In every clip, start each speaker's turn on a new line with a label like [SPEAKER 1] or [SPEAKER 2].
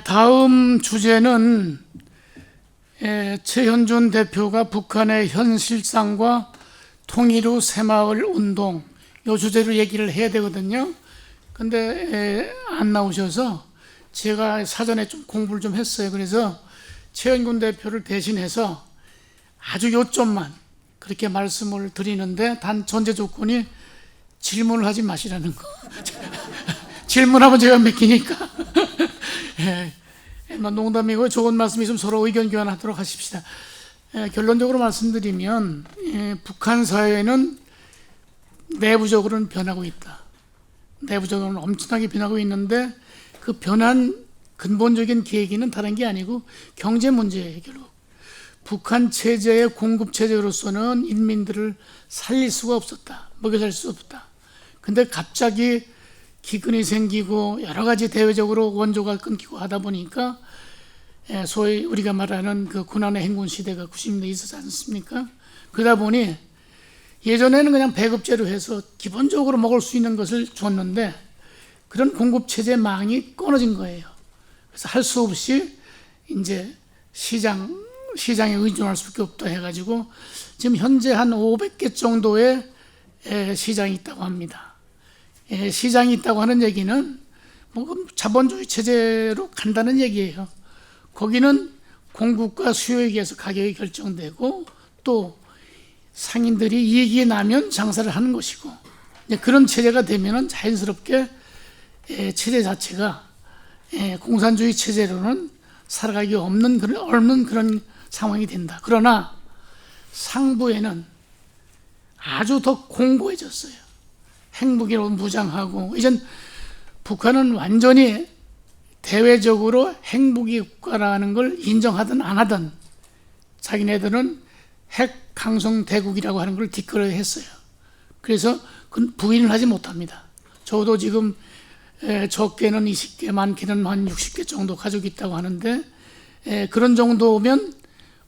[SPEAKER 1] 다음 주제는 최현준 대표가 북한의 현실상과 통일 후 새마을 운동 이 주제로 얘기를 해야 되거든요. 근데 안 나오셔서 제가 사전에 좀 공부를 좀 했어요. 그래서 최현준 대표를 대신해서 아주 요점만 그렇게 말씀을 드리는데, 단 전제 조건이 질문을 하지 마시라는 거. 질문하면 제가 맡기니까. 농담이고 좋은 말씀 있으면 서로 의견 교환하도록 하십시다. 결론적으로 말씀드리면 북한 사회는 내부적으로는 변하고 있다. 내부적으로는 엄청나게 변하고 있는데, 그 변한 근본적인 계기는 다른 게 아니고 경제 문제예요. 결국 북한 체제의 공급 체제로서는 인민들을 살릴 수가 없었다. 먹여 살 수 없다. 근데 갑자기 기근이 생기고 여러 가지 대외적으로 원조가 끊기고 하다 보니까 소위 우리가 말하는 그 고난의 행군 시대가 90년대에 있었지 않습니까? 그러다 보니 예전에는 그냥 배급제로 해서 기본적으로 먹을 수 있는 것을 줬는데, 그런 공급체제 망이 끊어진 거예요. 그래서 할 수 없이 이제 시장에 의존할 수밖에 없다 해가지고 지금 현재 한 500개 정도의 시장이 있다고 합니다. 시장이 있다고 하는 얘기는 뭐 자본주의 체제로 간다는 얘기예요. 거기는 공급과 수요에 의해서 가격이 결정되고, 또 상인들이 이익이 나면 장사를 하는 것이고, 그런 체제가 되면은 자연스럽게 체제 자체가 공산주의 체제로는 살아가기 없는 그런 상황이 된다. 그러나 상부에는 아주 더 공고해졌어요. 핵무기로 무장하고, 이젠 북한은 완전히 대외적으로 핵무기 국가라는 걸 인정하든 안 하든 자기네들은 핵 강성 대국이라고 하는 걸 뒷걸어 했어요. 그래서 그건 부인을 하지 못합니다. 저도 지금 적게는 20개, 많게는 한 60개 정도 가지고 있다고 하는데, 그런 정도면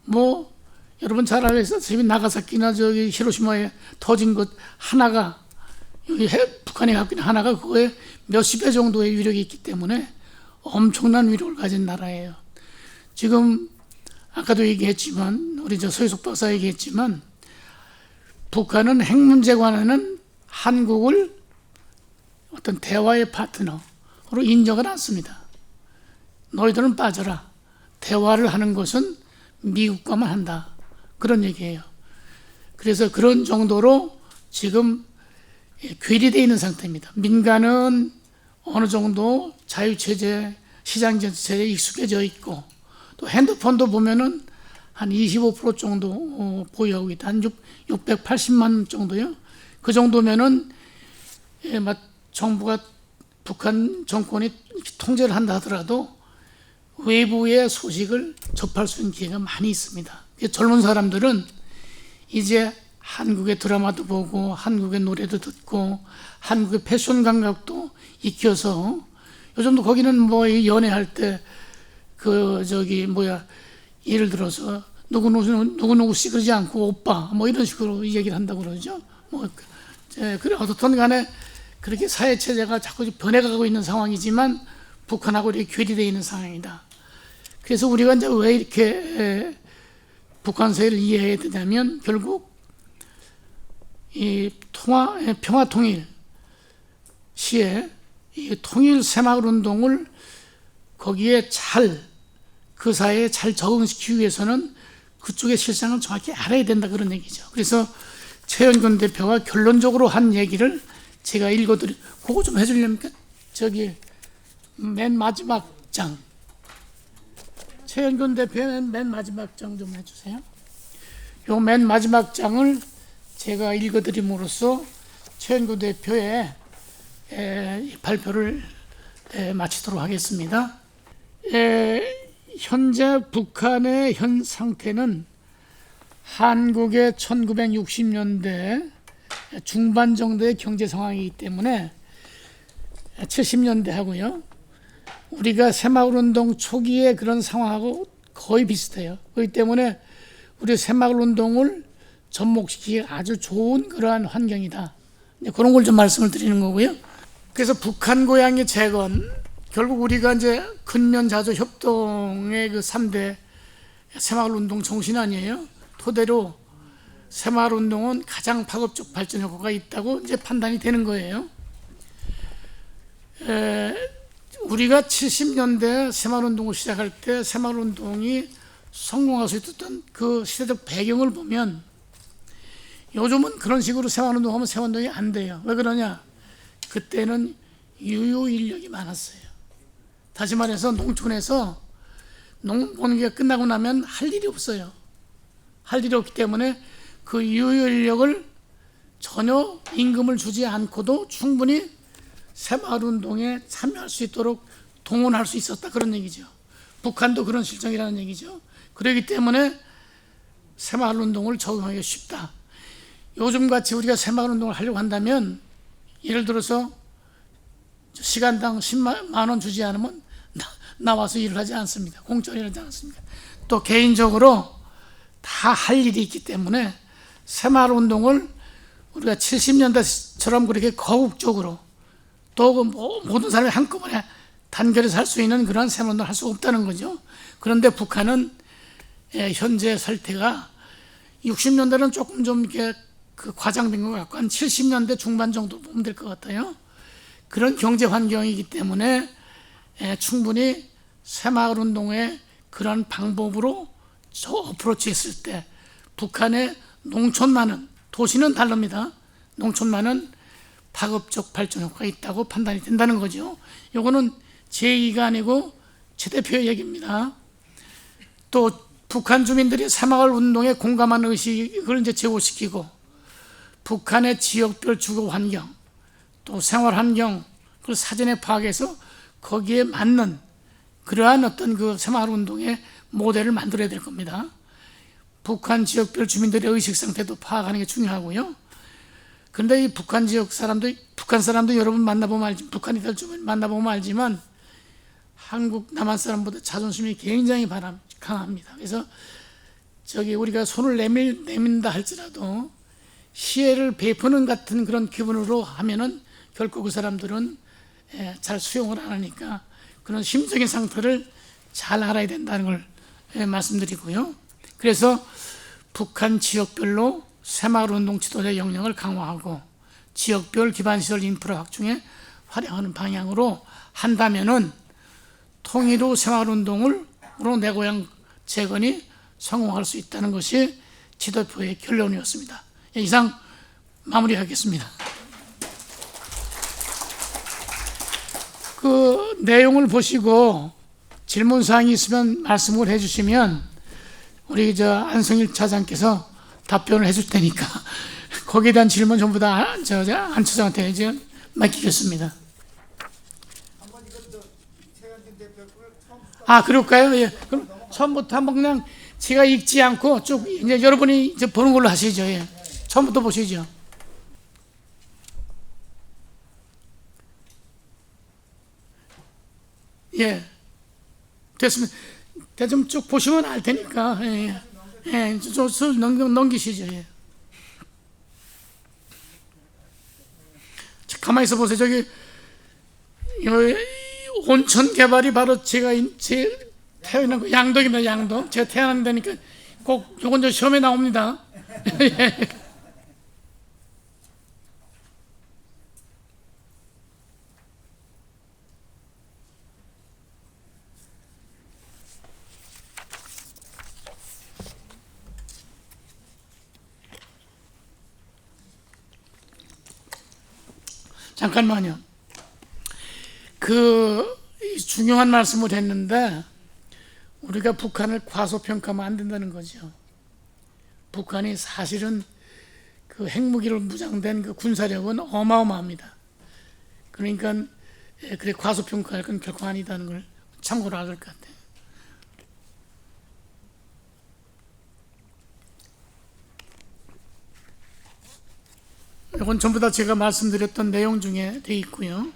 [SPEAKER 1] 뭐 여러분 잘 알겠어요. 나가사키나 저기 히로시마에 터진 것 하나가, 여기 북한이 갖고 있는 하나가 그거에 몇십 배 정도의 위력이 있기 때문에 엄청난 위력을 가진 나라예요. 지금 아까도 얘기했지만, 우리 저 서희숙 박사 얘기했지만, 북한은 핵 문제 관해는 한국을 어떤 대화의 파트너로 인정을 않습니다. 너희들은 빠져라. 대화를 하는 것은 미국과만 한다. 그런 얘기예요. 그래서 그런 정도로 지금 괴리되어 있는 상태입니다. 민간은 어느 정도 자유체제, 시장체제에 익숙해져 있고, 또 핸드폰도 보면은 한 25% 정도 보유하고 있다. 한 680만 정도요. 그 정도면은 정부가, 북한 정권이 통제를 한다 하더라도 외부의 소식을 접할 수 있는 기회가 많이 있습니다. 젊은 사람들은 이제 한국의 드라마도 보고, 한국의 노래도 듣고, 한국의 패션 감각도 익혀서, 요즘도 거기는 뭐 연애할 때 예를 들어서 누구 씨 그러지 않고 오빠 뭐 이런 식으로 얘기를 한다고 그러죠. 그래 어떻든 간에 그렇게 사회 체제가 자꾸 변해가고 있는 상황이지만 북한하고 이렇게 괴리되어 있는 상황이다. 그래서 우리가 이제 왜 이렇게 북한 사회를 이해해야 되냐면, 결국 이 평화 통일 시에 이 통일 새마을 운동을 거기에 그 사회에 잘 적응시키기 위해서는 그쪽의 실상을 정확히 알아야 된다, 그런 얘기죠. 그래서 최현준 대표가 결론적으로 한 얘기를 제가 그거 좀 해주려니까, 저기 맨 마지막 장, 최현준 대표의 맨 마지막 장 좀 해주세요. 요 맨 마지막 장을 제가 읽어드림으로써 최현준 대표의 발표를 마치도록 하겠습니다. 현재 북한의 현 상태는 한국의 1960년대 중반 정도의 경제 상황이기 때문에 70년대 하고요, 우리가 새마을운동 초기의 그런 상황하고 거의 비슷해요. 그렇기 때문에 우리 새마을운동을 접목시키기 아주 좋은 그러한 환경이다. 그런 걸 좀 말씀을 드리는 거고요. 그래서 북한 고향의 재건, 결국 우리가 이제 근면자조 협동의 그 3대 새마을운동 정신 아니에요? 토대로 새마을운동은 가장 파급적 발전 효과가 있다고 이제 판단이 되는 거예요. 우리가 70년대 새마을운동을 시작할 때 새마을운동이 성공할 수 있었던 그 시대적 배경을 보면 요즘은 그런 식으로 새마을운동하면 새마을운동이 안 돼요. 왜 그러냐? 그때는 유효 인력이 많았어요. 다시 말해서 농촌에서 농번기가 끝나고 나면 할 일이 없어요. 할 일이 없기 때문에 그 유효 인력을 전혀 임금을 주지 않고도 충분히 새마을운동에 참여할 수 있도록 동원할 수 있었다, 그런 얘기죠. 북한도 그런 실정이라는 얘기죠. 그렇기 때문에 새마을운동을 적용하기가 쉽다. 요즘같이 우리가 새마을운동을 하려고 한다면 예를 들어서 시간당 10만 원 주지 않으면 나와서 일을 하지 않습니다. 공짜로 일하지 않습니다. 또 개인적으로 다 할 일이 있기 때문에 새마을운동을 우리가 70년대처럼 그렇게 거국적으로 또 모든 사람이 한꺼번에 단결해서 할 수 있는 그런 새마을운동을 할 수 없다는 거죠. 그런데 북한은 현재 설태가 60년대는 조금 좀 이렇게 그 과장된 것 같고 한 70년대 중반 정도 보면 될 것 같아요. 그런 경제 환경이기 때문에 충분히 새마을운동의 그런 방법으로 어프로치했을 때 북한의 농촌만은, 도시는 다릅니다. 농촌만은 파급적 발전 효과가 있다고 판단이 된다는 거죠. 이거는 제 얘기가 아니고 최 대표의 얘기입니다. 또 북한 주민들이 새마을운동에 공감하는 의식을 이제 제고시키고 북한의 지역별 주거 환경, 또 생활 환경, 그걸 사전에 파악해서 거기에 맞는 그러한 어떤 그 새마을운동의 모델을 만들어야 될 겁니다. 북한 지역별 주민들의 의식 상태도 파악하는 게 중요하고요. 그런데 이 북한 지역 사람들, 북한 사람도 여러분 만나보면 알지만, 북한이들 주민 만나보면 알지만 한국 남한 사람보다 자존심이 굉장히 강합니다. 그래서 우리가 손을 내민다 할지라도 시혜를 베푸는 같은 그런 기분으로 하면은 결코 그 사람들은 잘 수용을 안 하니까 그런 심적인 상태를 잘 알아야 된다는 걸 말씀드리고요. 그래서 북한 지역별로 새마을운동 지도자 역량을 강화하고 지역별 기반시설 인프라 확충에 활용하는 방향으로 한다면은 통일 후 새마을운동으로 내 고향 재건이 성공할 수 있다는 것이 지도표의 결론이었습니다. 이상 마무리하겠습니다. 그 내용을 보시고 질문사항이 있으면 말씀을 해주시면 우리 안성일 차장께서 답변을 해줄 테니까 거기에 대한 질문 전부 다 안 차장한테 이제 맡기겠습니다. 그럴까요? 예. 그럼 처음부터 한번 그냥 제가 읽지 않고 쭉 이제 여러분이 이제 보는 걸로 하시죠. 예. 처음부터 보시죠. 예. 됐습니다. 좀 쭉 보시면 알 테니까. 예. 예. 좀 넘기시죠. 예. 가만히 있어 보세요. 온천 개발이 바로 제가 태어난 거 양덕입니다. 양덕. 제가 태어난 데니까 꼭 요건 저 시험에 나옵니다. 잠깐만요. 중요한 말씀을 했는데 우리가 북한을 과소평가하면 안 된다는 거죠. 북한이 사실은 그 핵무기로 무장된 그 군사력은 어마어마합니다. 그러니까 그래 과소평가할 건 결코 아니다는 걸 참고로 알을 것 같아요. 이건 전부 다 제가 말씀드렸던 내용 중에 되어 있고요.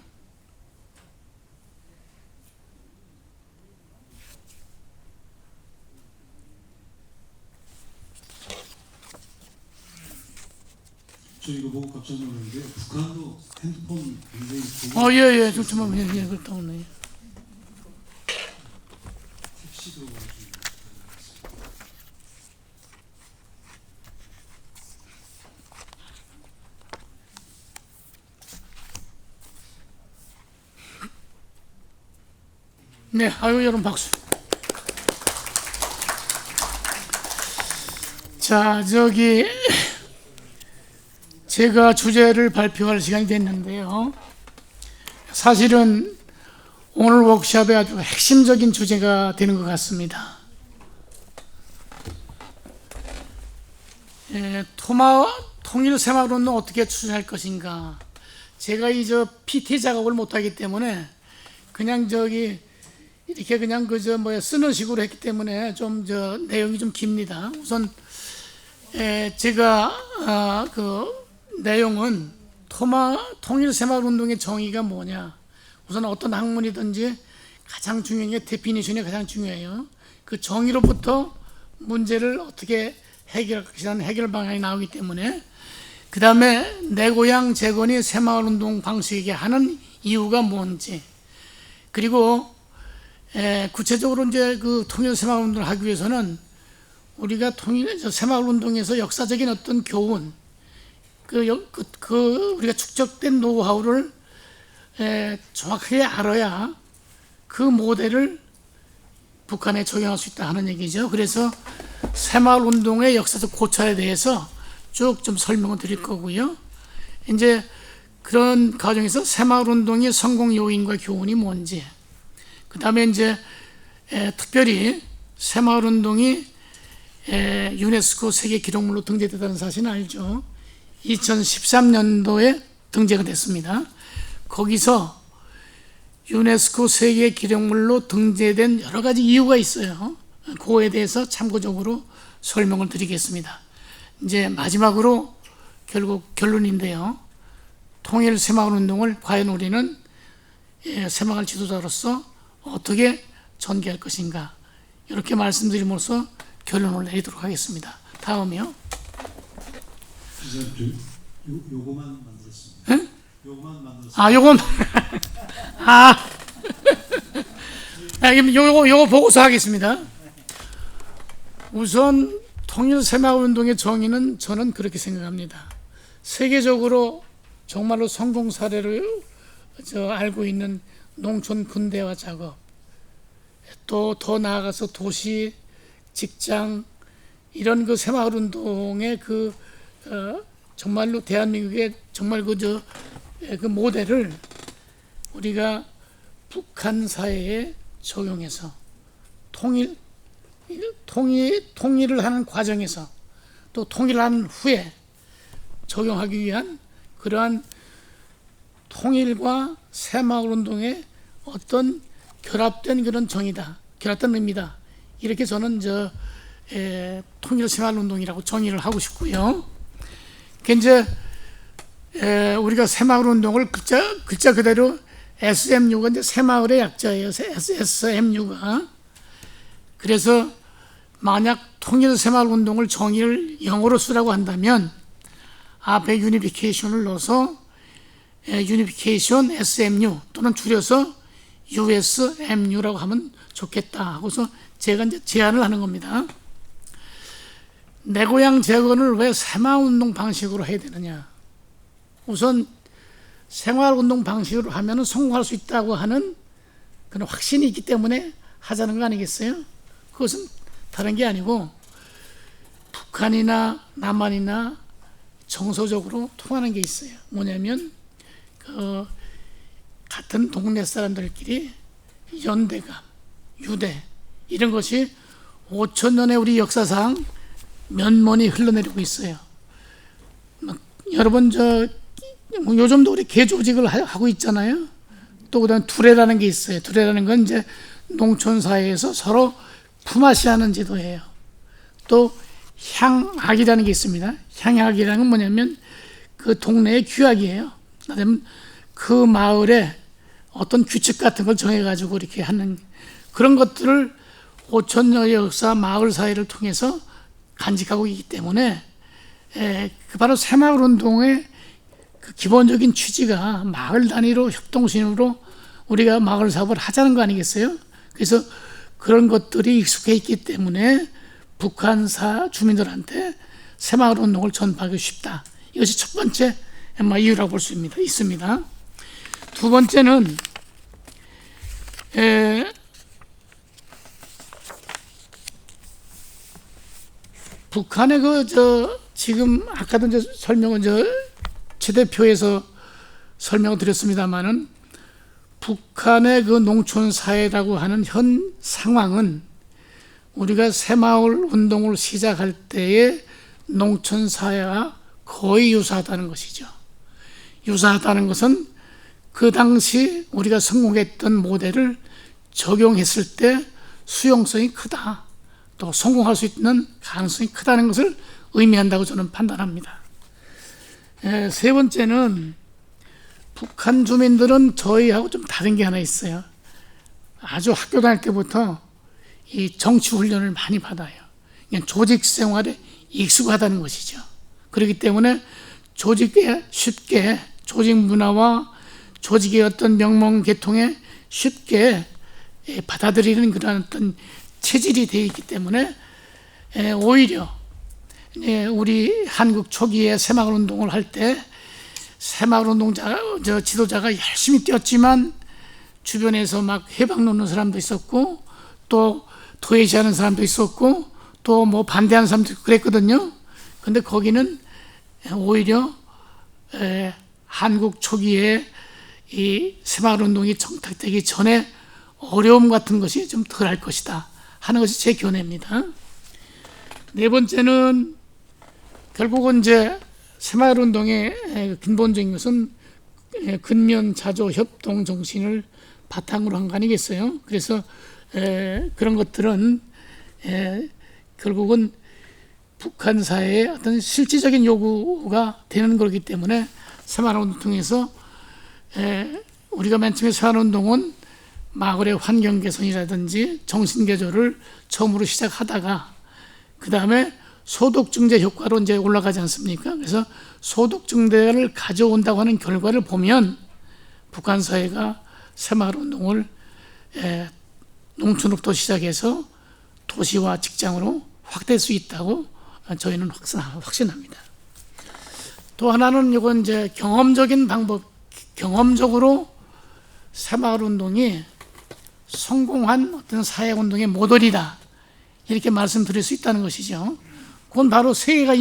[SPEAKER 2] 저 이거 보고 깜짝 놀랐는데 북한도 핸드폰 굉장히
[SPEAKER 1] 예, 그렇다고요.
[SPEAKER 2] 다시 들어가 주시면 부탁드리겠습니다.
[SPEAKER 1] 네, 아유, 여러분 박수. 자, 제가 주제를 발표할 시간이 됐는데요. 사실은 오늘 워크숍의 아주 핵심적인 주제가 되는 것 같습니다. 통일 새마을운동 어떻게 추진할 것인가. 제가 PT 작업을 못하기 때문에 그냥 이렇게 그냥 쓰는 식으로 했기 때문에 좀 내용이 좀 깁니다. 우선 제가 그 내용은 통일 새마을운동의 정의가 뭐냐. 우선 어떤 학문이든지 가장 중요한 게 데피니션이 가장 중요해요. 그 정의로부터 문제를 어떻게 해결할 것이라는 해결 방향이 나오기 때문에, 그 다음에 내 고향 재건이 새마을운동 방식이게 하는 이유가 뭔지, 그리고 구체적으로 그 통일 새마을운동을 하기 위해서는 우리가 새마을운동에서 역사적인 어떤 교훈, 우리가 축적된 노하우를 정확하게 알아야 그 모델을 북한에 적용할 수 있다 하는 얘기죠. 그래서 새마을운동의 역사적 고찰에 대해서 쭉 좀 설명을 드릴 거고요. 이제 그런 과정에서 새마을운동의 성공 요인과 교훈이 뭔지, 그 다음에 특별히 새마을운동이 유네스코 세계 기록물로 등재됐다는 사실은 알죠. 2013년도에 등재가 됐습니다. 거기서 유네스코 세계 기록물로 등재된 여러 가지 이유가 있어요. 그거에 대해서 참고적으로 설명을 드리겠습니다. 이제 마지막으로 결국 결론인데요. 통일 새마을운동을 과연 우리는 새마을 지도자로서 어떻게 전개할 것인가, 이렇게 말씀드림으로써 결론을 내리도록 하겠습니다. 다음이요.
[SPEAKER 2] 기자님, 요거만 만들었습니다.
[SPEAKER 1] 응?
[SPEAKER 2] 요거만 만들었습니다.
[SPEAKER 1] 아, 요건 요거 보고서 하겠습니다. 우선 통일 새마을운동의 정의는 저는 그렇게 생각합니다. 세계적으로 정말로 성공 사례를 알고 있는 농촌 근대화 작업, 또 더 나아가서 도시, 직장, 이런 그 새마을운동의 정말로 대한민국의 정말 그 모델을 우리가 북한 사회에 적용해서 통일을 하는 과정에서, 또 통일한 후에 적용하기 위한 그러한 통일과 새마을운동의 어떤 결합된 그런 정의다, 결합된 의미다, 이렇게 저는 통일 새마을운동이라고 정의를 하고 싶고요. 이제 우리가 새마을운동을 글자 그대로 SMU가 이제 새마을의 약자예요. SMU가. 그래서 만약 통일 새마을운동을 정의를 영어로 쓰라고 한다면 앞에 유니피케이션을 넣어서 유니피케이션 SMU 또는 줄여서 USMU라고 하면 좋겠다 하고서 제가 이제 제안을 하는 겁니다. 내 고향 재건을 왜 새마을운동 방식으로 해야 되느냐? 우선 생활운동 방식으로 하면 성공할 수 있다고 하는 그런 확신이 있기 때문에 하자는 거 아니겠어요? 그것은 다른 게 아니고 북한이나 남한이나 정서적으로 통하는 게 있어요. 뭐냐면 같은 동네 사람들끼리 연대감, 유대, 이런 것이 5,000년의 우리 역사상 면면이 흘러내리고 있어요. 여러분 요즘도 우리 개조직을 하고 있잖아요. 또 그다음 두레라는 게 있어요. 두레라는 건 이제 농촌 사회에서 서로 품앗이하는 제도예요. 또 향악이라는 게 있습니다. 향악이라는 건 뭐냐면 그 동네의 규약이에요. 그다음에 그 마을에 어떤 규칙 같은 걸 정해가지고 이렇게 하는 그런 것들을 5,000년의 역사 마을 사회를 통해서 간직하고 있기 때문에 바로 새마을운동의 그 기본적인 취지가 마을 단위로 협동심으로 우리가 마을 사업을 하자는 거 아니겠어요? 그래서 그런 것들이 익숙해 있기 때문에 북한사 주민들한테 새마을운동을 전파하기 쉽다. 이것이 첫 번째 이유라고 볼 수 있습니다. 두 번째는 북한의 지금 아까도 이제 설명은 최 대표에서 설명을 드렸습니다만은 북한의 그 농촌 사회라고 하는 현 상황은 우리가 새마을 운동을 시작할 때의 농촌 사회와 거의 유사하다는 것이죠. 유사하다는 것은 그 당시 우리가 성공했던 모델을 적용했을 때 수용성이 크다, 또 성공할 수 있는 가능성이 크다는 것을 의미한다고 저는 판단합니다. 세 번째는 북한 주민들은 저희하고 좀 다른 게 하나 있어요. 아주 학교 다닐 때부터 이 정치 훈련을 많이 받아요. 그냥 조직 생활에 익숙하다는 것이죠. 그렇기 때문에 조직에 쉽게 조직 문화와 조직의 어떤 명문 계통에 쉽게 받아들이는 그런 어떤 체질이 되어 있기 때문에 오히려 우리 한국 초기에 새마을 운동을 할 때 새마을 운동자 지도자가 열심히 뛰었지만 주변에서 막 해방 놓는 사람도 있었고 또 도외시하는 사람도 있었고 또 뭐 반대하는 사람도 있고 그랬거든요. 근데 거기는 오히려 한국 초기에 이 새마을 운동이 정착되기 전에 어려움 같은 것이 좀 덜할 것이다 하는 것이 제 견해입니다. 네 번째는 결국은 이제 새마을 운동의 근본적인 것은 근면 자조 협동 정신을 바탕으로 한 거 아니겠어요? 그래서 그런 것들은 결국은 북한 사회의 어떤 실질적인 요구가 되는 거기 때문에 새마을 운동을 통해서 우리가 맨 처음에 새마을 운동은 마을의 환경 개선이라든지 정신 개조를 처음으로 시작하다가 그 다음에 소득 증대 효과로 이제 올라가지 않습니까? 그래서 소득 증대를 가져온다고 하는 결과를 보면 북한 사회가 새마을 운동을 농촌으로부터 시작해서 도시와 직장으로 확대할 수 있다고 저희는 확신합니다. 또 하나는 이건 이제 경험적인 방법, 경험적으로 새마을 운동이 성공한 어떤 사회 운동의 모델이다 이렇게 말씀드릴 수 있다는 것이죠. 그건 바로 세계가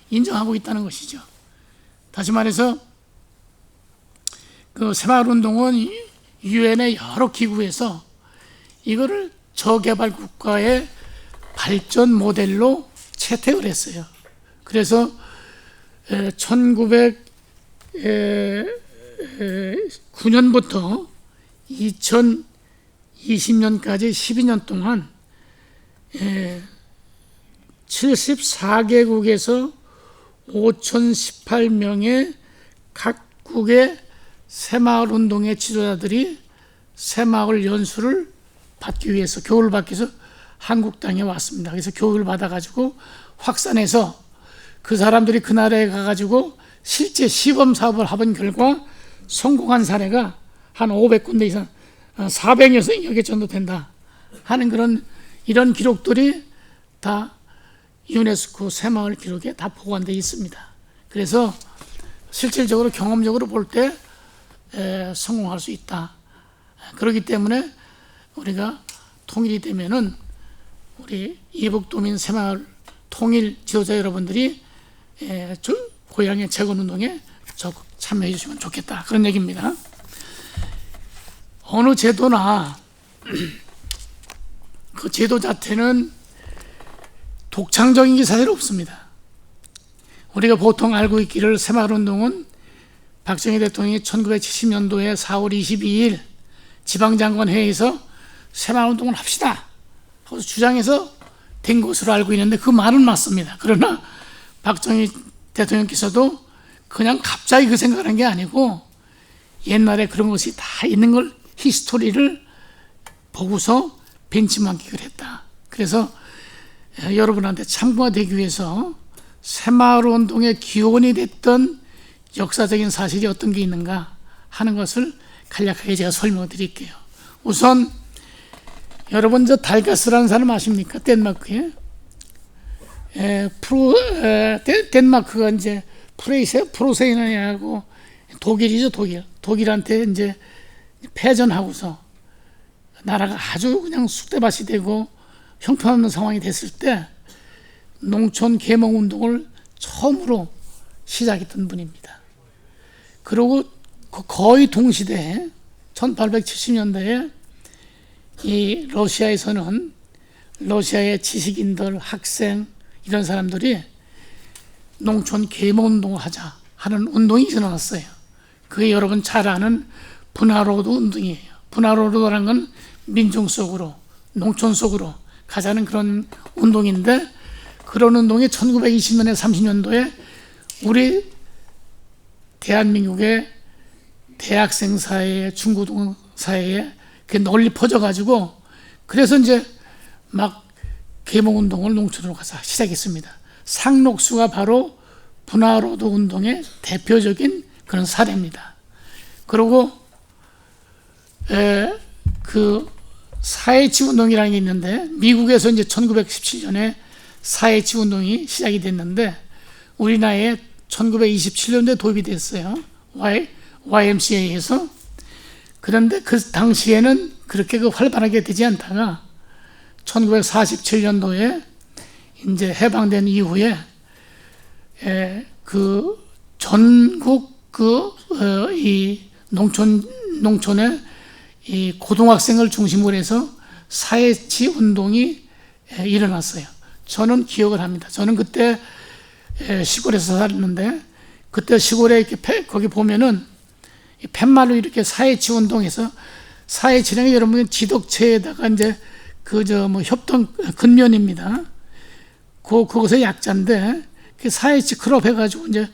[SPEAKER 1] 인정하고 있다는 것이죠. 다시 말해서 그 새마을 운동은 유엔의 여러 기구에서 이거를 저개발 국가의 발전 모델로 채택을 했어요. 그래서 1909년부터 2020년까지 12년 동안 74개국에서 5,018명의 각국의 새마을 운동의 지도자들이 새마을 연수를 받기 위해서, 교육을 받기 위해서 한국 땅에 왔습니다. 그래서 교육을 받아가지고 확산해서 그 사람들이 그 나라에 가가지고 실제 시범 사업을 해본 결과 성공한 사례가 한 500군데 이상, 400여 개 정도 된다 하는 그런 이런 기록들이 다 유네스코 새마을 기록에 다 보관되어 있습니다. 그래서 실질적으로 경험적으로 볼 때 성공할 수 있다. 그렇기 때문에 우리가 통일이 되면은 우리 이북도민 새마을 통일 지도자 여러분들이 고향의 재건운동에 적극 참여해 주시면 좋겠다, 그런 얘기입니다. 어느 제도나 그 제도 자체는 독창적인 게 사실 없습니다. 우리가 보통 알고 있기를 새마을운동은 박정희 대통령이 1970년도에 4월 22일 지방장관 회의에서 새마을운동을 합시다 하고 주장해서 된 것으로 알고 있는데 그 말은 맞습니다. 그러나 박정희 대통령께서도 그냥 갑자기 그 생각을 한 게 아니고 옛날에 그런 것이 다 있는 걸, 히스토리를 보고서 벤치마킹을 했다. 그래서 여러분한테 참고가 되기 위해서 새마을운동의 기원이 됐던 역사적인 사실이 어떤 게 있는가 하는 것을 간략하게 제가 설명을 드릴게요. 우선 여러분 저 달가스라는 사람 아십니까? 덴마크에 덴마크가 이제 프로세이나하고 독일이죠. 독일한테 이제 패전하고서 나라가 아주 그냥 쑥대밭이 되고 형편없는 상황이 됐을 때 농촌 계몽 운동을 처음으로 시작했던 분입니다. 그리고 거의 동시대에 1870년대에 이 러시아에서는 러시아의 지식인들, 학생 이런 사람들이 농촌 계몽 운동을 하자 하는 운동이 일어났어요. 그게 여러분 잘 아는 분화로드 운동이에요. 분화로드라는 건 민중 속으로, 농촌 속으로 가자는 그런 운동인데, 그런 운동이 1920년에 30년도에 우리 대한민국의 대학생 사회에, 중고등 사회에 그게 널리 퍼져가지고, 그래서 이제 막 계몽운동을 농촌으로 가서 시작했습니다. 상록수가 바로 분화로드 운동의 대표적인 그런 사례입니다. 그리고 그 사회치 운동이라는 게 있는데, 미국에서 이제 1917년에 사회치 운동이 시작이 됐는데 우리나라에 1927년도에 도입이 됐어요. YMCA에서. 그런데 그 당시에는 그렇게 활발하게 되지 않다가 1947년도에 이제 해방된 이후에 그 전국 이 농촌의 이 고등학생을 중심으로 해서 사회치 운동이 일어났어요. 저는 기억을 합니다. 저는 그때 시골에서 살았는데, 그때 시골에 이렇게 거기 보면은 팻말로 이렇게 사회치 운동해서, 사회치는 게 여러분 지덕체에다가 이제 협동 근면입니다. 그것의 약자인데, 그 사회치 클럽 해가지고 이제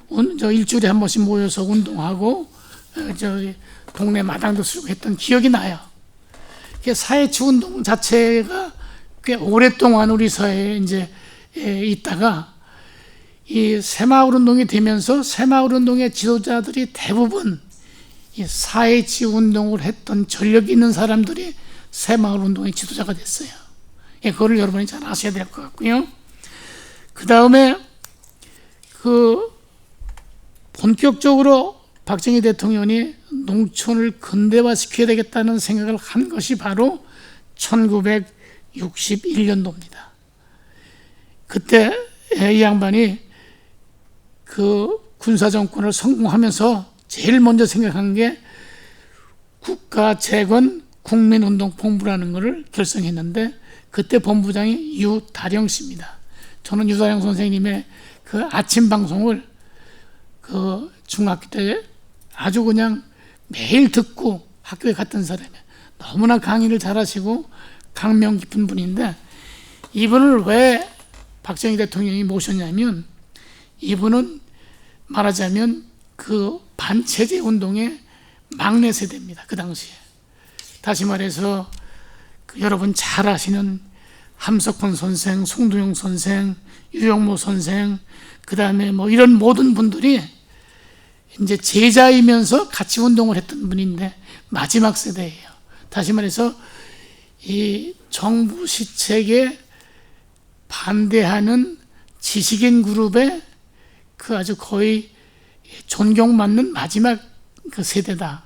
[SPEAKER 1] 일주일에 한 번씩 모여서 운동하고 동네 마당도 쓰고 했던 기억이 나요. 사회치 운동 자체가 꽤 오랫동안 우리 사회에 이제 있다가 이 새마을 운동이 되면서 새마을 운동의 지도자들이 대부분 이 사회치 운동을 했던 전력이 있는 사람들이 새마을 운동의 지도자가 됐어요. 그거를 여러분이 잘 아셔야 될 것 같고요. 그 다음에 본격적으로 박정희 대통령이 농촌을 근대화시켜야 되겠다는 생각을 한 것이 바로 1961년도입니다. 그때 이 양반이 그 군사정권을 성공하면서 제일 먼저 생각한 게 국가재건 국민운동본부라는 것을 결성했는데, 그때 본부장이 유다령 씨입니다. 저는 유다령 선생님의 그 아침 방송을 그 중학교 때 아주 그냥 매일 듣고 학교에 갔던 사람이에요. 너무나 강의를 잘하시고 강명 깊은 분인데, 이분을 왜 박정희 대통령이 모셨냐면, 이분은 말하자면 그 반체제 운동의 막내 세대입니다. 그 당시에. 다시 말해서 여러분 잘 아시는 함석헌 선생, 송도용 선생, 유영모 선생, 그 다음에 이런 모든 분들이 이제 제자이면서 같이 운동을 했던 분인데 마지막 세대예요. 다시 말해서 이 정부 시책에 반대하는 지식인 그룹의 그 아주 거의 존경받는 마지막 그 세대다.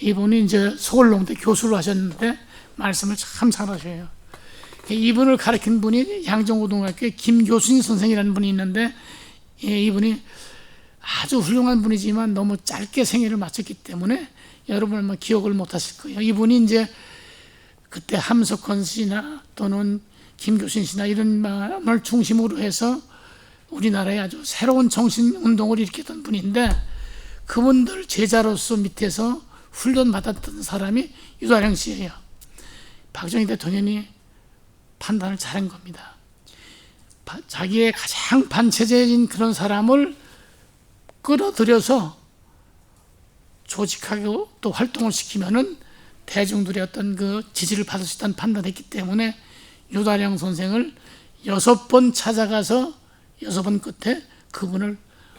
[SPEAKER 1] 이분이 이제 서울농대 교수를 하셨는데 말씀을 참 잘하셔요. 이분을 가르친 분이 양정고등학교의 김교순 선생이라는 분이 있는데, 이분이 아주 훌륭한 분이지만 너무 짧게 생애를 마쳤기 때문에 여러분은 아마 기억을 못 하실 거예요. 이분이 이제 그때 함석헌 씨나 또는 김교순 씨나 이런 말을 중심으로 해서 우리나라에 아주 새로운 정신운동을 일으켰던 분인데, 그분들 제자로서 밑에서 훈련받았던 사람이 유다령 씨예요. 박정희 대통령이 판단을 잘한 겁니다. 자기의 가장 반체제인 그런 사람을 끌어들여서 조직하게 또 활동을 시키면은 대중들의 어떤 그 지지를 받을 수 있다는 판단했기 때문에 유다령 선생을 6번 찾아가서 6번 끝에 그분을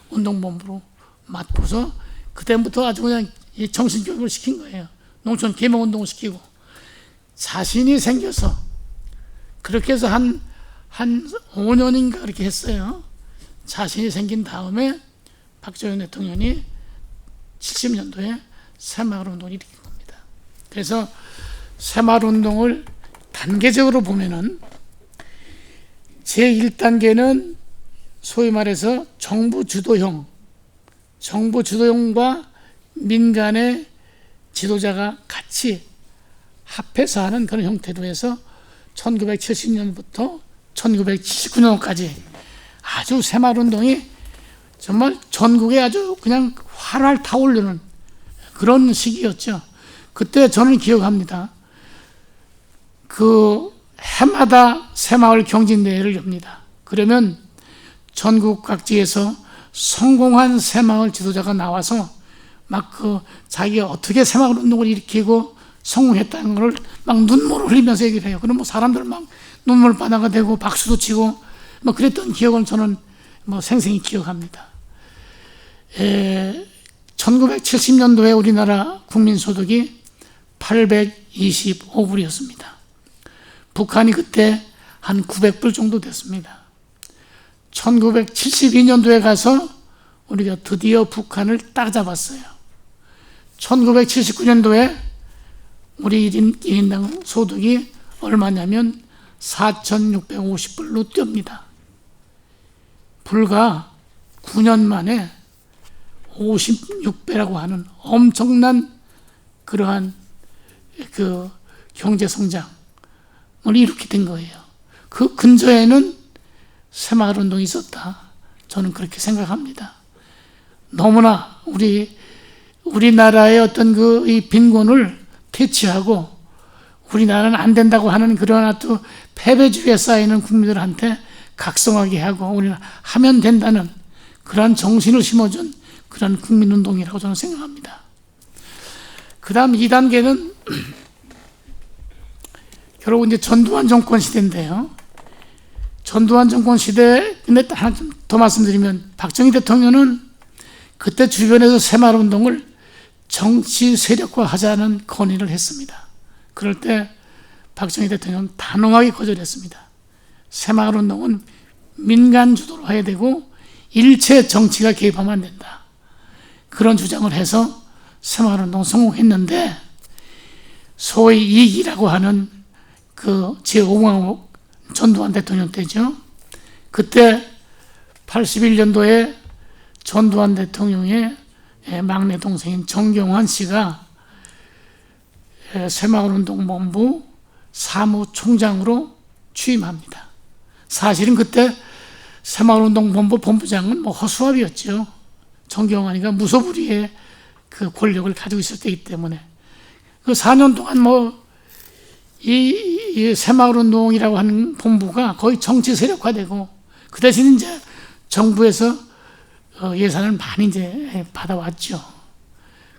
[SPEAKER 1] 운동본부로 맡고서 그때부터 아주 그냥 정신교육을 시킨 거예요. 농촌 계몽운동을 시키고. 자신이 생겨서 그렇게 해서 한 5년인가 그렇게 했어요. 자신이 생긴 다음에 박정희 대통령이 70년도에 새마을운동을 일으킨 겁니다. 그래서 새마을운동을 단계적으로 보면은 제1단계는 소위 말해서 정부 주도형과 민간의 지도자가 같이 합해서 하는 그런 형태로 해서 1970년부터 1979년까지 아주 새마을운동이 정말 전국에 아주 그냥 활활 타오르는 그런 시기였죠. 그때 저는 기억합니다. 그 해마다 새마을 경진대회를 엽니다. 그러면 전국 각지에서 성공한 새마을 지도자가 나와서 막 자기가 어떻게 새마을 운동을 일으키고 성공했다는 걸 막 눈물을 흘리면서 얘기를 해요. 그럼 사람들 막 눈물바다가 되고 박수도 치고 그랬던 기억을 저는 생생히 기억합니다. 1970년도에 우리나라 국민소득이 825불이었습니다. 북한이 그때 한 900불 정도 됐습니다. 1972년도에 가서 우리가 드디어 북한을 따라잡았어요. 1979년도에 우리 1인당 소득이 얼마냐면 4,650불로 뜁니다. 불과 9년 만에 56배라고 하는 엄청난 그러한 그 경제 성장을 이렇게 된 거예요. 그 근저에는 새마을운동이 있었다. 저는 그렇게 생각합니다. 너무나 우리나라의 어떤 이 빈곤을 퇴치하고 우리나라는 안 된다고 하는 그러나 또 패배주의에 쌓이는 국민들한테 각성하게 하고 우리는 하면 된다는 그러한 정신을 심어준 그런 국민운동이라고 저는 생각합니다. 그 다음 2단계는 결국 이제 전두환 정권 시대인데요. 전두환 정권 시대, 근데 하나 좀 더 말씀드리면 박정희 대통령은 그때 주변에서 새마을운동을 정치 세력화하자는 건의를 했습니다. 그럴 때 박정희 대통령은 단호하게 거절했습니다. 새마을운동은 민간 주도로 해야 되고 일체 정치가 개입하면 안 된다. 그런 주장을 해서 새마을운동 성공했는데 소위 이기라고 하는 그 제5강국 전두환 대통령 때죠. 그때 81년도에 전두환 대통령의 막내 동생인 정경환 씨가 새마을운동본부 사무총장으로 취임합니다. 사실은 그때 새마을운동본부 본부장은 허수아비였죠. 정경환이가 무소불위의 그 권력을 가지고 있을 때이기 때문에 그 4년 동안 이 새마을운동이라고 하는 본부가 거의 정치 세력화되고 그 대신 이제 정부에서 예산을 많이 이제 받아왔죠.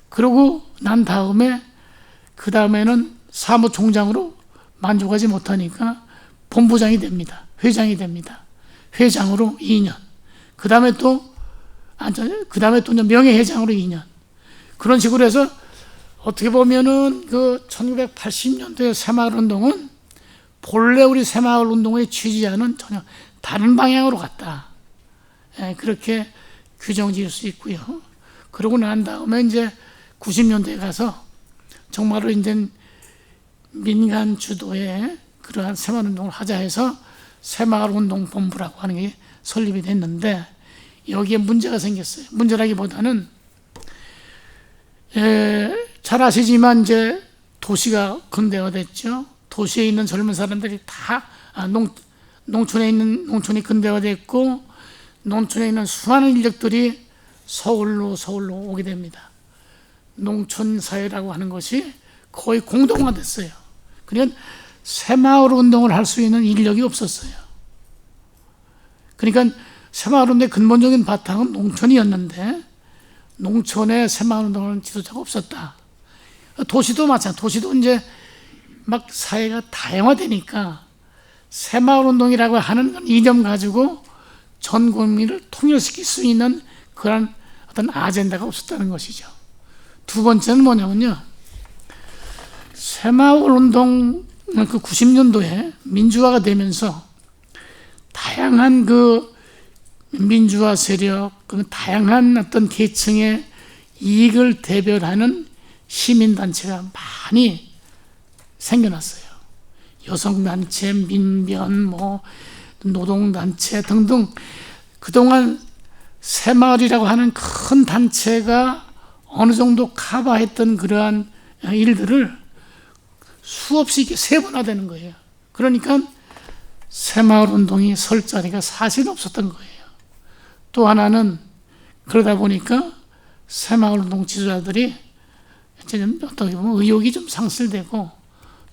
[SPEAKER 1] 그러고 난 다음에 그 다음에는 사무총장으로 만족하지 못하니까 본부장이 됩니다. 회장이 됩니다. 회장으로 2년. 그 다음에 또 이제 명예회장으로 2년. 그런 식으로 해서 어떻게 보면은 그 1980년도의 새마을운동은 본래 우리 새마을운동의 취지와는 전혀 다른 방향으로 갔다. 그렇게 규정 지을 수 있고요. 그러고 난 다음에 이제 90년대에 가서 정말로 이제 민간 주도의 그러한 새마을운동을 하자 해서 새마을운동본부라고 하는 게 설립이 됐는데 여기에 문제가 생겼어요. 문제라기보다는 잘 아시지만 이제 도시가 근대화됐죠. 도시에 있는 젊은 사람들이 다 농촌이 근대화됐고 농촌에 있는 수많은 인력들이 서울로 오게 됩니다. 농촌 사회라고 하는 것이 거의 공동화됐어요. 그러니까 새마을 운동을 할 수 있는 인력이 없었어요. 그러니까 새마을 운동의 근본적인 바탕은 농촌이었는데 농촌에 새마을 운동을 하는 지도자가 없었다. 도시도 마찬가지. 도시도 이제 막 사회가 다양화되니까 새마을 운동이라고 하는 이념 가지고 전 국민을 통일시킬 수 있는 그런 어떤 아젠다가 없었다는 것이죠. 두 번째는 뭐냐면요. 새마을 운동 그 90년도에 민주화가 되면서 다양한 그 민주화 세력, 그 다양한 어떤 계층의 이익을 대변하는 시민단체가 많이 생겨났어요. 여성단체, 민변, 노동단체 등등 그동안 새마을이라고 하는 큰 단체가 어느 정도 커버했던 그러한 일들을 수없이 이렇게 세분화되는 거예요. 그러니까 새마을 운동이 설 자리가 사실 없었던 거예요. 또 하나는 그러다 보니까 새마을 운동 지도자들이 어떻게 보면 의욕이 좀 상실되고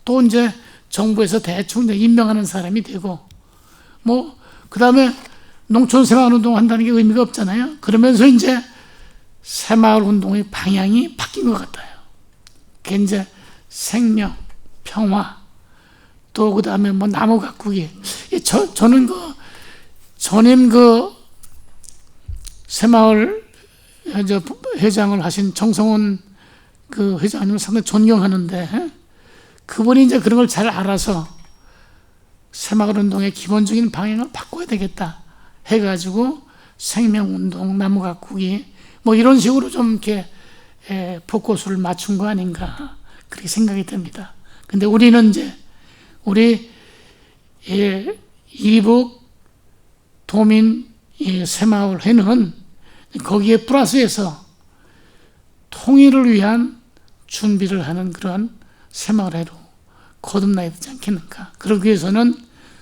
[SPEAKER 1] 또 이제 정부에서 대충 임명하는 사람이 되고 그 다음에 농촌 새마을 운동 한다는 게 의미가 없잖아요. 그러면서 이제 새마을 운동의 방향이 바뀐 것 같아요. 그게 이제 생명, 평화, 또 그 다음에 나무 가꾸기. 저는 전임 새마을 회장을 하신 정성원 그 회장님을 상당히 존경하는데 그분이 이제 그런 걸 잘 알아서 새마을 운동의 기본적인 방향을 바꿔야 되겠다 해가지고 생명운동, 나무 가꾸기 이런 식으로 좀 이렇게 포커스를 맞춘 거 아닌가 그렇게 생각이 듭니다. 근데 우리는 이제 우리 이북 도민 새마을 회는 거기에 플러스해서 통일을 위한 준비를 하는 그러한 새마을 회로 거듭나야 되지 않겠는가. 그러기 위해서는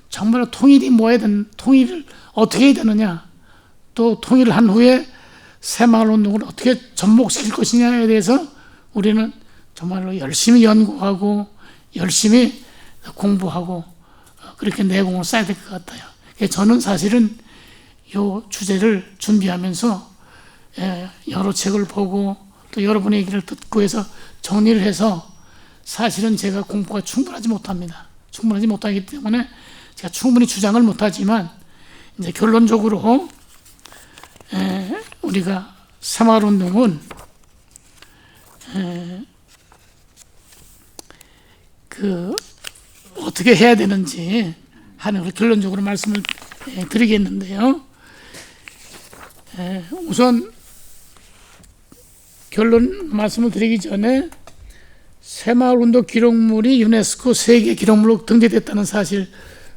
[SPEAKER 1] 정말 통일을 어떻게 해야 되느냐, 또 통일을 한 후에 새마을 운동을 어떻게 접목시킬 것이냐에 대해서 우리는 정말로 열심히 연구하고 열심히 공부하고 그렇게 내공을 쌓아야 될 것 같아요. 저는 사실은 이 주제를 준비하면서 여러 책을 보고 또 여러분의 얘기를 듣고 해서 정리를 해서 사실은 제가 공부가 충분하지 못하기 때문에 제가 충분히 주장을 못하지만 이제 결론적으로 우리가 새마을 운동은 어떻게 해야 되는지 하는 걸 결론적으로 말씀을 드리겠는데요. 우선 결론 말씀을 드리기 전에 새마을 운동 기록물이 유네스코 세계 기록물로 등재됐다는 사실,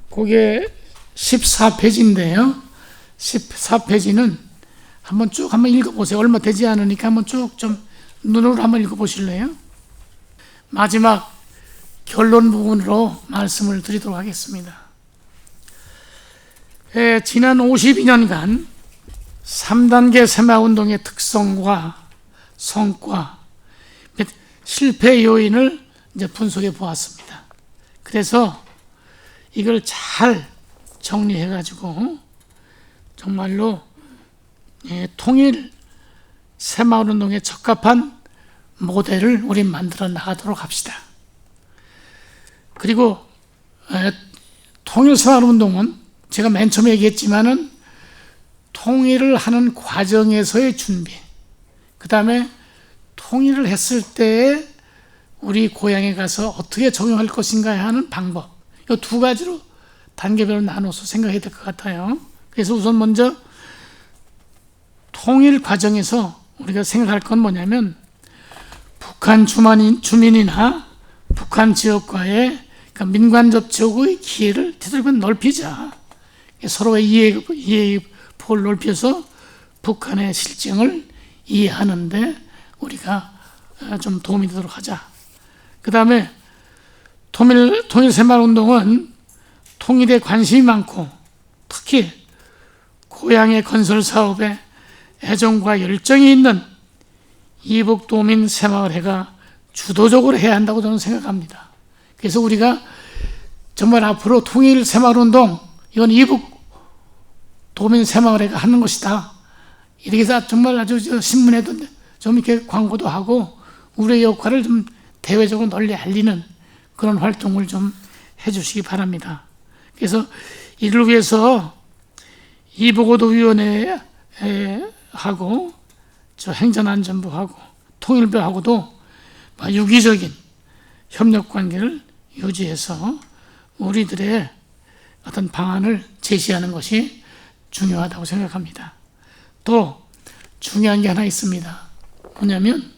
[SPEAKER 1] 그게 14페이지인데요. 14페이지는 한번 읽어보세요. 얼마 되지 않으니까 한번 쭉 좀 눈으로 한번 읽어보실래요? 마지막 결론 부분으로 말씀을 드리도록 하겠습니다. 지난 52년간 3단계 새마을운동의 특성과 성과, 실패 요인을 이제 분석해 보았습니다. 그래서 이걸 잘 정리해가지고 정말로 통일 새마을운동에 적합한 모델을 우리 만들어 나가도록 합시다. 그리고 통일 새마을운동은 제가 맨 처음에 얘기했지만은 통일을 하는 과정에서의 준비, 그 다음에 통일을 했을 때 우리 고향에 가서 어떻게 적용할 것인가 하는 방법, 이 두 가지로 단계별로 나눠서 생각해야 될 것 같아요. 그래서 우선 먼저 통일 과정에서 우리가 생각할 건 뭐냐면 북한 주민이나 북한 지역과의 민관 접촉의 기회를 되도록 넓히자. 서로의 이해의 폭을 넓혀서 북한의 실정을 이해하는데 우리가 좀 도움이 되도록 하자. 그 다음에 통일 새마을운동은 통일에 관심이 많고 특히 고향의 건설 사업에 애정과 열정이 있는 이북도민 새마을회가 주도적으로 해야 한다고 저는 생각합니다. 그래서 우리가 정말 앞으로 통일 새마을운동, 이건 이북도민 새마을회가 하는 것이다, 이렇게 해서 정말 아주 신문에도 좀 이렇게 광고도 하고 우리의 역할을 좀 대외적으로 널리 알리는 그런 활동을 좀 해주시기 바랍니다. 그래서 이를 위해서 이북오도위원회하고 행정안전부하고 통일부하고도 유기적인 협력관계를 유지해서 우리들의 어떤 방안을 제시하는 것이 중요하다고 생각합니다. 또 중요한 게 하나 있습니다. 뭐냐면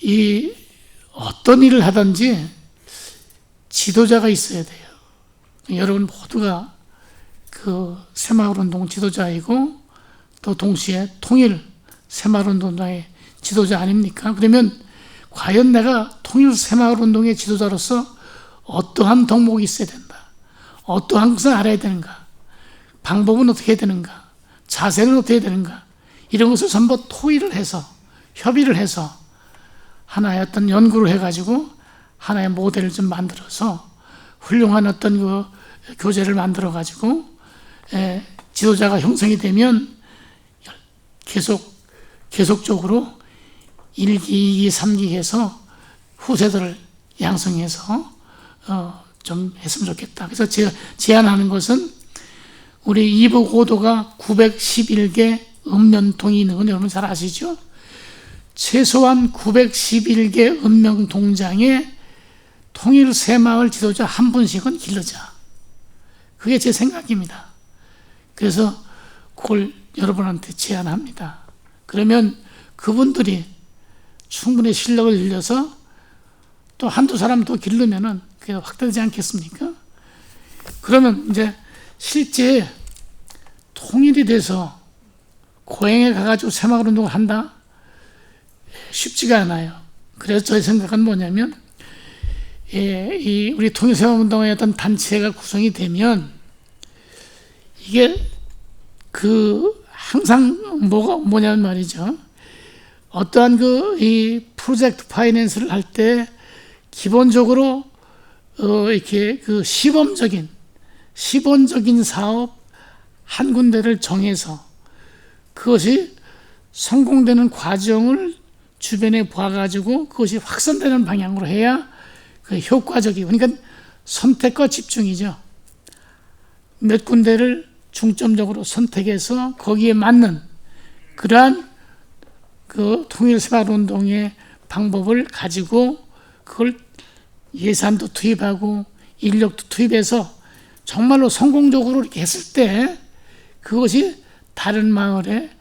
[SPEAKER 1] 이 어떤 일을 하든지 지도자가 있어야 돼요. 여러분 모두가 그 새마을운동 지도자이고 또 동시에 통일 새마을운동의 지도자 아닙니까? 그러면 과연 내가 통일 새마을운동의 지도자로서 어떠한 덕목이 있어야 된다. 어떠한 것을 알아야 되는가. 방법은 어떻게 해야 되는가. 자세는 어떻게 해야 되는가. 이런 것을 전부 토의를 해서 협의를 해서 하나의 어떤 연구를 해가지고 하나의 모델을 좀 만들어서 훌륭한 어떤 그 교재를 만들어가지고 지도자가 형성이 되면 계속적으로 1기, 2기, 3기 해서 후세들을 양성해서 좀 했으면 좋겠다. 그래서 제가 제안하는 것은 우리 이북 5도가 911개 읍면동이 있는 건 여러분 잘 아시죠? 최소한 911개 읍면동장에 통일 새마을 지도자 한 분씩은 기르자. 그게 제 생각입니다. 그래서 그걸 여러분한테 제안합니다. 그러면 그분들이 충분히 실력을 늘려서 또 한두 사람 더 기르면은 그게 확대되지 않겠습니까? 그러면 이제 실제 통일이 돼서 고향에 가가지고 새마을운동을 한다? 쉽지가 않아요. 그래서 저의 생각은 뭐냐면 우리 통일새마을운동의 어떤 단체가 구성이 되면 이게 항상 뭐냐면 말이죠. 어떠한 이 프로젝트 파이낸스를 할 때 기본적으로 이렇게 시범적인 사업 한 군데를 정해서 그것이 성공되는 과정을 주변에 봐가지고 그것이 확산되는 방향으로 해야 효과적이고, 그러니까 선택과 집중이죠. 몇 군데를 중점적으로 선택해서 거기에 맞는 그러한 통일 새마을운동의 방법을 가지고 그걸 예산도 투입하고 인력도 투입해서 정말로 성공적으로 이렇게 했을 때 그것이 다른 마을에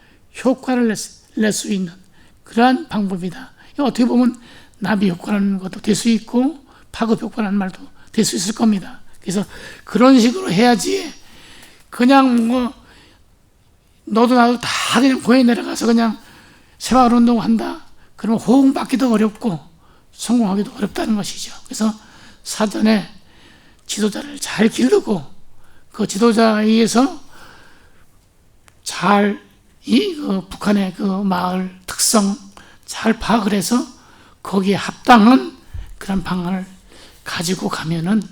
[SPEAKER 1] 효과를 낼 수 있는 그러한 방법이다. 어떻게 보면 나비 효과라는 것도 될 수 있고 파급 효과라는 말도 될 수 있을 겁니다. 그래서 그런 식으로 해야지 그냥 너도 나도 다 그냥 고향에 내려가서 그냥 새마을운동 한다. 그러면 호응받기도 어렵고 성공하기도 어렵다는 것이죠. 그래서 사전에 지도자를 잘 기르고 그 지도자에 의해서 잘 북한의 마을 특성 잘 파악을 해서 거기에 합당한 그런 방안을 가지고 가면은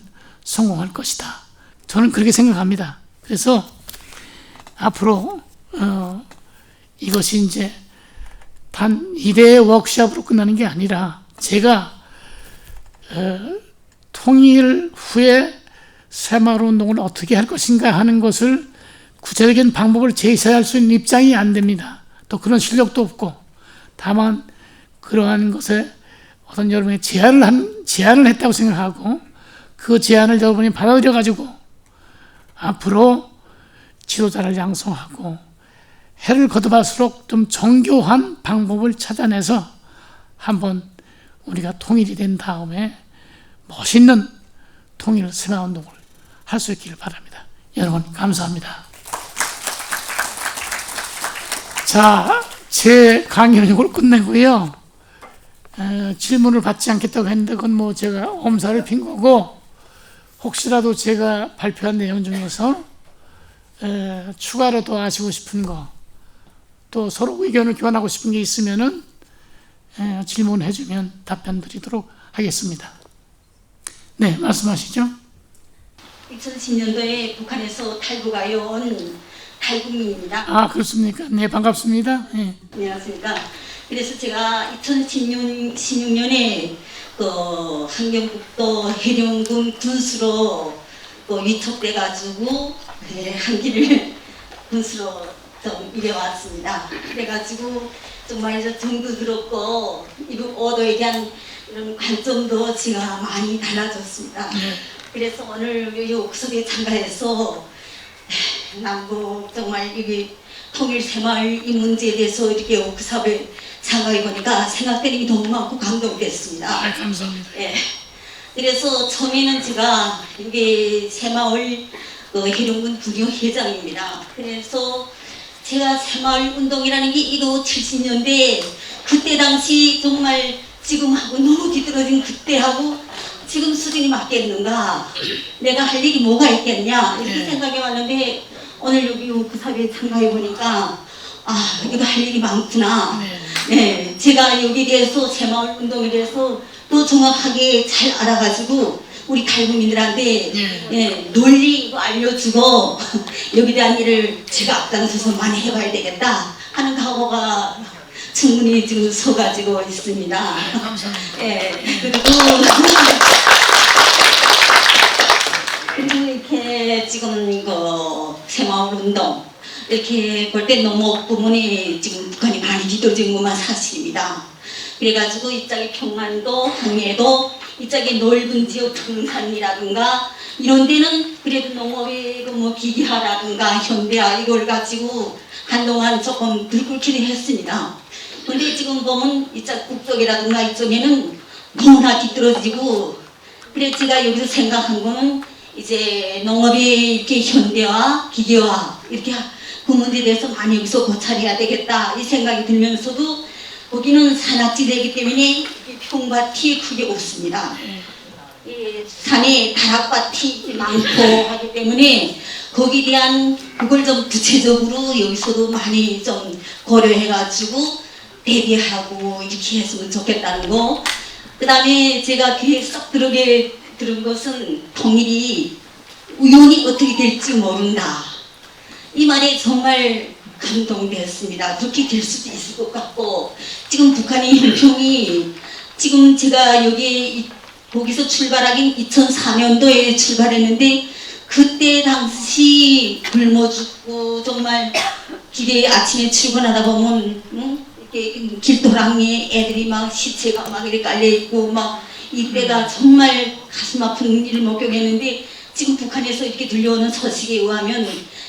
[SPEAKER 1] 성공할 것이다. 저는 그렇게 생각합니다. 그래서 앞으로 이것이 이제 단 1회의 워크숍으로 끝나는 게 아니라 제가 통일 후에 새마을운동을 어떻게 할 것인가 하는 것을 구체적인 방법을 제시할 수 있는 입장이 안 됩니다. 또 그런 실력도 없고, 다만 그러한 것에 어떤 여러분의 제안을 했다고 생각하고 그 제안을 여러분이 받아들여 가지고 앞으로 지도자를 양성하고 해를 거듭할수록 좀 정교한 방법을 찾아내서 한번 우리가 통일이 된 다음에 멋있는 통일 새마을운동을 할 수 있기를 바랍니다. 여러분 감사합니다. 자, 제 강의는 이걸 끝내고요. 질문을 받지 않겠다고 했는데 그건 제가 엄살을 핀 거고, 혹시라도 제가 발표한 내용 중에서 추가로 더 아시고 싶은 거, 또 서로 의견을 교환하고 싶은 게 있으면은 질문해 주면 답변 드리도록 하겠습니다. 네, 말씀하시죠.
[SPEAKER 3] 2010년도에 북한에서 탈북하여 온 탈북민입니다.
[SPEAKER 1] 아, 그렇습니까? 네, 반갑습니다. 네.
[SPEAKER 3] 안녕하십니까. 그래서 제가 2016년에 함경북도 해령군 군수로 위촉돼가지고 한기를 군수로 좀 일해왔습니다. 그래가지고 정말 정도 들었고 이북 5도에 대한 이런 관점도 제가 많이 달라졌습니다. 그래서 오늘 이 옥석에 참가해서 남북 정말 이게 통일 새마을 이 문제에 대해서 이렇게 워크숍에 참가해 보니까 생각되는 게 너무 많고 감동됐습니다.
[SPEAKER 1] 감사합니다.
[SPEAKER 3] 예. 그래서 처음에는 제가 이게 새마을 해령군 부녀회장입니다. 그래서 제가 새마을 운동이라는 게 이도 70년대 그때 당시 정말 지금하고 너무 뒤떨어진 그때하고 지금 수준이 맞겠는가, 내가 할 일이 뭐가 있겠냐 이렇게 생각해 왔는데 오늘 여기 워크숍에 참가해 보니까 아, 이거 할 일이 많구나. 네, 제가 여기에 대해서 새마을 운동에 대해서 또 정확하게 잘 알아가지고 우리 탈북민들한테 논리 이거 알려주고 여기에 대한 일을 제가 앞장서서 많이 해봐야 되겠다 하는 각오가 충분히 지금 서가지고 있습니다.
[SPEAKER 1] 감사합니다.
[SPEAKER 3] 예, 그리고 이렇게 지금 이거 새마을 운동 이렇게 볼 때 농업 부문이 지금 북한이 많이 뒤떨어진 것만 사실입니다. 그래가지고 이쪽에 평안도, 항해도, 이쪽에 넓은 지역 등산이라든가 이런 데는 그래도 농업의 뭐 기계화라든가 현대화 이걸 가지고 한동안 조금 들끓기는 했습니다. 근데 지금 보면 이쪽 북쪽이라든가 이쪽에는 너무나 뒤떨어지고, 그래 제가 여기서 생각한 거는 이제 농업이 이렇게 현대화, 기계화 이렇게 그 문제에 대해서 많이 여기서 고찰해야 되겠다 이 생각이 들면서도 거기는 산악지대이기 때문에 평밭이 크게 없습니다. 산에 다락밭이 많고 하기 때문에 거기에 대한 그걸 좀 구체적으로 여기서도 많이 좀 고려해가지고 대비하고 이렇게 했으면 좋겠다는 거. 그 다음에 제가 귀에 쏙 들은 것은 통일이 우연히 어떻게 될지 모른다. 이 말에 정말 감동되었습니다. 그렇게 될 수도 있을 것 같고, 지금 북한의 형평이 지금 제가 거기서 출발하긴 2004년도에 출발했는데 그때 당시 굶어 죽고 정말 길에 아침에 출근하다 보면 이렇게 길도랑에 애들이 막 시체가 막 이렇게 깔려 있고 막 이때가 정말 가슴 아픈 일을 목격했는데, 지금 북한에서 이렇게 들려오는 소식에 의하면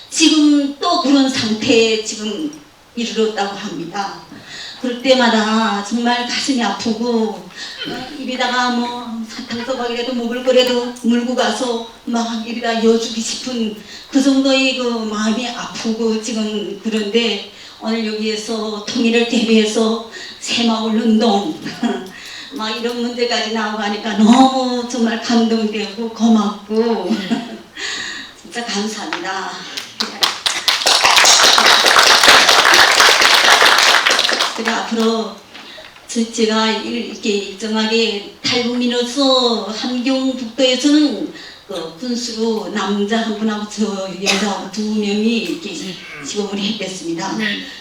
[SPEAKER 3] 지금 또 그런 상태에 지금 이르렀다고 합니다. 그럴 때마다 정말 가슴이 아프고 입에다가 뭐 사탕조각이라도 먹을 거라도 물고 가서 막 입에다 여주기 싶은 그 정도의 그 마음이 아프고 지금 그런데 오늘 여기에서 통일을 대비해서 새마을 운동 막 이런 문제까지 나오고 하니까 너무 정말 감동되고 고맙고 진짜 감사합니다. 그리고 앞으로 제가 이렇게 일정하게 탈북민으로서 함경북도에서는 그 군수로 남자 한 분하고 저 여자 두 명이 이렇게 시범을 했겠습니다.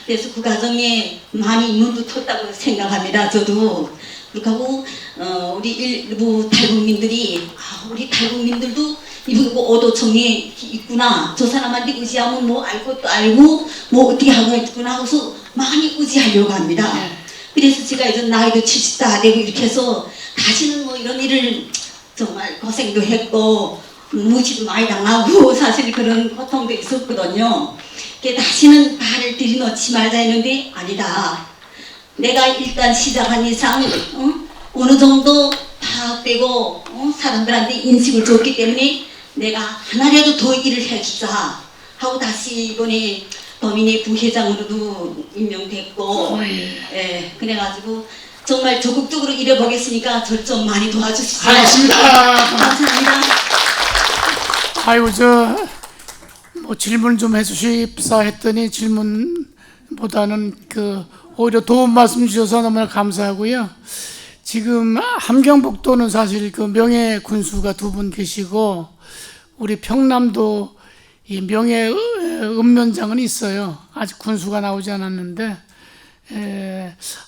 [SPEAKER 3] 그래서 그 과정에 많이 인물 붙었다고 생각합니다. 저도. 그렇고 우리 일부 탈북민들이 우리 탈북민들도 이분 오도청에 있구나, 저 사람한테 의지하면 뭐 알 것도 알고 뭐 어떻게 하고 있구나 하고서 많이 의지하려고 합니다. 그래서 제가 이제 나이도 70 다 되고 이렇게 해서 다시는 뭐 이런 일을 정말 고생도 했고 무지도 많이 당하고 사실 그런 고통도 있었거든요. 다시는 발을 들이놓지 말자 했는데 아니다. 내가 일단 시작한 이상 어느 정도 파악되고 사람들한테 인식을 줬기 때문에 내가 하나라도 더 일을 해주자 하고 다시 이번에 도민회 부회장으로도 임명됐고 예, 그래가지고 정말 적극적으로 일해보겠으니까 절 좀 많이 도와주십시오.
[SPEAKER 1] 알겠습니다.
[SPEAKER 3] 감사합니다.
[SPEAKER 1] 아이고 뭐 질문 좀 해주십사 했더니 질문보다는 오히려 도움 말씀 주셔서 너무나 감사하고요. 지금 함경북도는 사실 그 명예 군수가 두 분 계시고 우리 평남도 이 명예 읍면장은 있어요. 아직 군수가 나오지 않았는데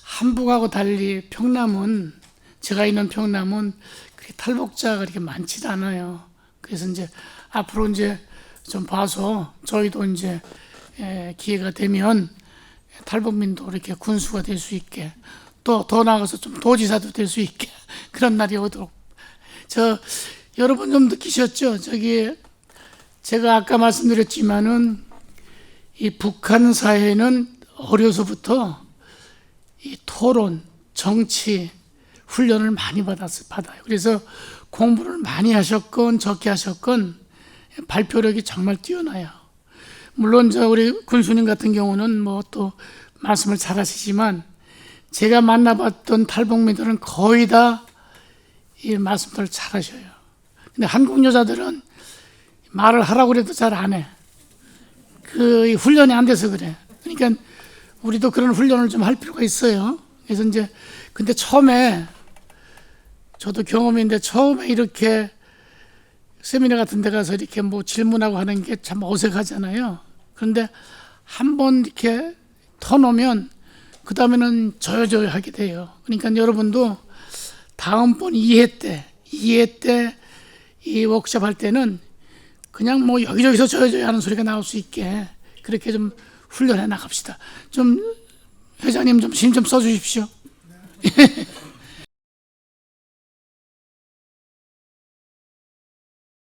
[SPEAKER 1] 한북하고 달리 평남은, 제가 있는 평남은 그렇게 탈북자가 그렇게 많지 않아요. 그래서 이제 앞으로 이제 좀 봐서 저희도 이제 기회가 되면 탈북민도 이렇게 군수가 될 수 있게, 또 더 나아가서 좀 도지사도 될 수 있게 그런 날이 오도록. 여러분 좀 느끼셨죠? 제가 아까 말씀드렸지만은 이 북한 사회는 어려서부터 이 토론, 정치 훈련을 많이 받아요. 그래서 공부를 많이 하셨건 적게 하셨건 발표력이 정말 뛰어나요. 물론 우리 군수님 같은 경우는 뭐 또 말씀을 잘 하시지만 제가 만나봤던 탈북민들은 거의 다 이 말씀들을 잘 하셔요. 근데 한국 여자들은 말을 하라고 해도 잘 안 해. 이 훈련이 안 돼서 그래. 그러니까 우리도 그런 훈련을 좀 할 필요가 있어요. 그래서 근데 처음에 저도 경험인데 처음에 이렇게 세미나 같은 데 가서 이렇게 뭐 질문하고 하는 게 참 어색하잖아요. 그런데 한번 이렇게 터놓으면 그 다음에는 저요저요 하게 돼요. 그러니까 여러분도 다음번 2회 때 이 워크숍 할 때는 그냥 뭐 여기저기서 저요저요 하는 소리가 나올 수 있게 그렇게 좀 훈련해 나갑시다. 좀 회장님 좀 힘 좀 써주십시오.